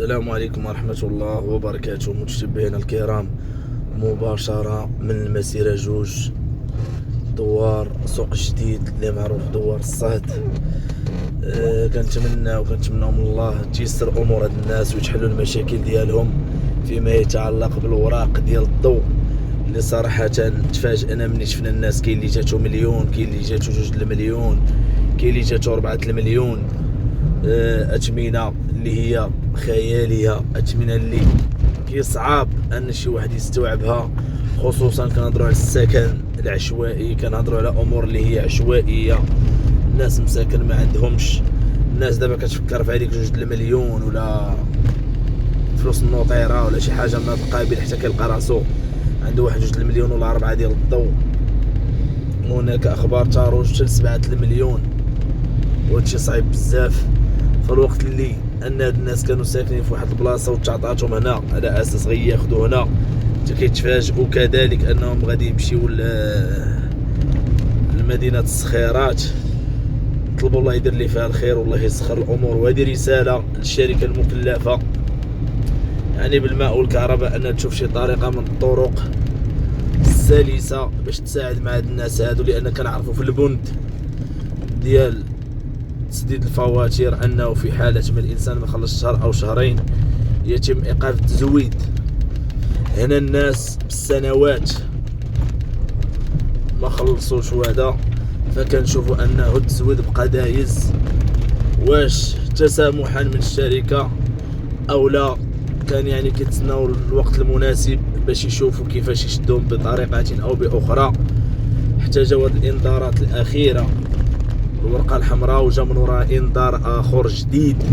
السلام عليكم ورحمة الله وبركاته. متشبهين الكرام، مباشرة من المسيرة جوج دوار سوق جديد اللي معروف دوار الصهد. كنتمناو من الله تيسر امور هاد الناس ويتحلوا المشاكل ديالهم فيما يتعلق بالاوراق ديال الضوء، اللي صراحة تفاجئنا ملي شفنا الناس. كاين اللي جاتو مليون، كاين اللي جاتو 2 المليون، كاين اللي جاتو 4 المليون. أثمنة اللي هي خيالية، أثمنة اللي كيصعب أن شي واحد يستوعبها، خصوصا كنهضروا على السكن العشوائي، كنهضروا على أمور اللي هي عشوائية. الناس مساكن ما عندهمش. الناس دابا كتفكر في هذيك 2 المليون ولا فلوس النوطيرة ولا شي حاجة من هذا القبيل، حتى كيلقى راسو عنده 1 2 المليون ولا 4 ديال الضوء. هناك أخبار تروج حتى 7 المليون، وهادشي صعيب بزاف. في الوقت اللي ان هاد الناس كانوا ساكنين في واحد البلاصه وتعطاتهم هنا على اساس غياخذوا هنا، حتى كيتفاجئوا كذلك انهم غادي يمشيو لمدينه الصخيرات. نطلبوا الله يدير لي فيها الخير والله يسخر الامور. وهذه رساله للشركه المكلفه يعني بالماء والكهرباء ان تشوف شي طريقه من الطرق السلسه باش تساعد مع هاد الناس هادو، لان كنعرفوا في البند ديال تسديد الفواتير انه في حاله ما الانسان ما خلص شهر او شهرين يتم ايقاف التزويد. هنا الناس بالسنوات ما خلصوش هذا، فكنشوفوا انه التزويد بقى دايز. واش تسامحا من الشركه او لا؟ كان يعني كيتسناو الوقت المناسب باش يشوفوا كيفاش يشدوهم بطريقه او باخرى. حتى جاو الانذارات الاخيره، الورقه الحمراء، وجا من وراء انذار اخر جديد.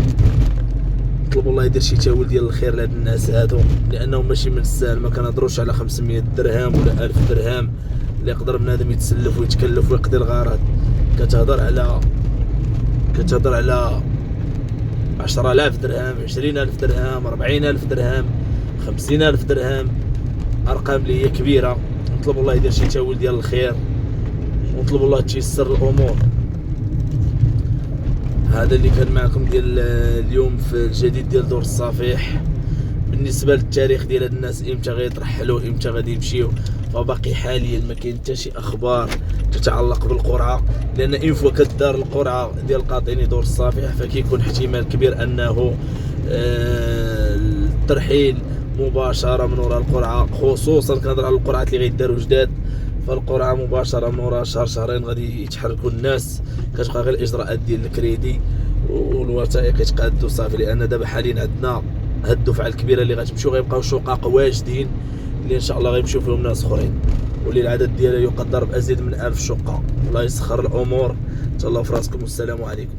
نطلبوا الله يدير شي تاويل ديال الخير لهاد الناس هادو، لانهم ماشي من السهل. ما كنهضروش على 500 درهم ولا 1000 درهم اللي يقدر بنادم يتسلف ويتكلف ويقضي الغرض. كتهضر على 10000 درهم، 20000 درهم، 40000 درهم، 50000 درهم، ارقام اللي هي كبيره. نطلبوا الله يدير شي تاويل ديال الخير، ونطلبوا الله تيسر الامور. هذا اللي كان معكم ديال اليوم في الجديد ديال دور الصفيح. بالنسبه للتاريخ ديال هاد الناس امتى غيطرحلوا امتى غادي يمشيو، فباقي حاليا ما كاين حتى شي اخبار تتعلق بالقرعه، لان ان فوا كدار القرعه ديال قاطيني دور الصفيح فكيكون احتمال كبير انه الترحيل مباشره من وراء القرعه. خصوصا كنهضر على القرعات اللي غيداروا جداد، فالقرعه مباشره من وراء شهر شهرين غادي يتحركوا الناس. كتبقى غير الاجراءات ديال الكريدي والوثائق يتقادوا صافي. لان دابا حاليا عندنا هاد الدفعه الكبيره اللي غتمشيو غيبقاو شقق واجدين اللي ان شاء الله غيمشيو فيهم ناس اخرين، واللي العدد ديالها يقدر بازيد من 1000 شقه. الله يسخر الامور. تهلاو في راسكم والسلام عليكم.